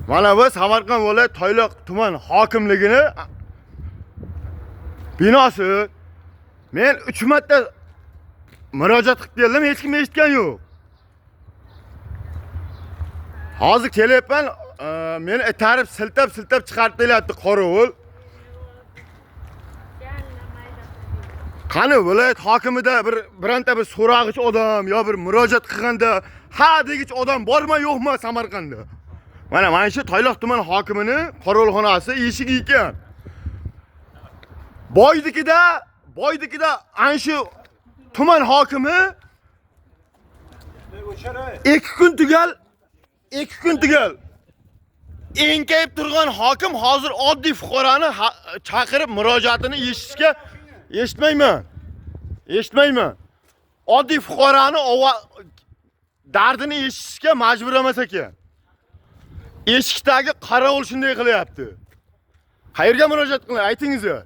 Mana bu Samarqand viloyat Toyloq tuman hokimligini binosi. Men 3 marta murojaat qilib keldim, hech kim eshitgan yo'q. Hozir kelyapman, meni itarib siltab chiqarib deyapti qorovul. Qani viloyat hokimida bironta bir so'rag'ich odam yo bir murojaat qilganda ha degich odam bormi yo'qmi Samarqandda? Mana shu Toyloq tuman hokimini qorovulxonasi eshigi ekan. Boydikida ana shu tuman hokimi 2 kun tugal. Enkayib turgan hokim hozir oddiy fuqaroni chaqirib murojaatini eshitmayman. Oddiy fuqaroni dardini eshitishga majbur emas ekan. Eshikdagi qorovul shunday qilyapti. Qayerga murojaat qiling, aytingiz-a.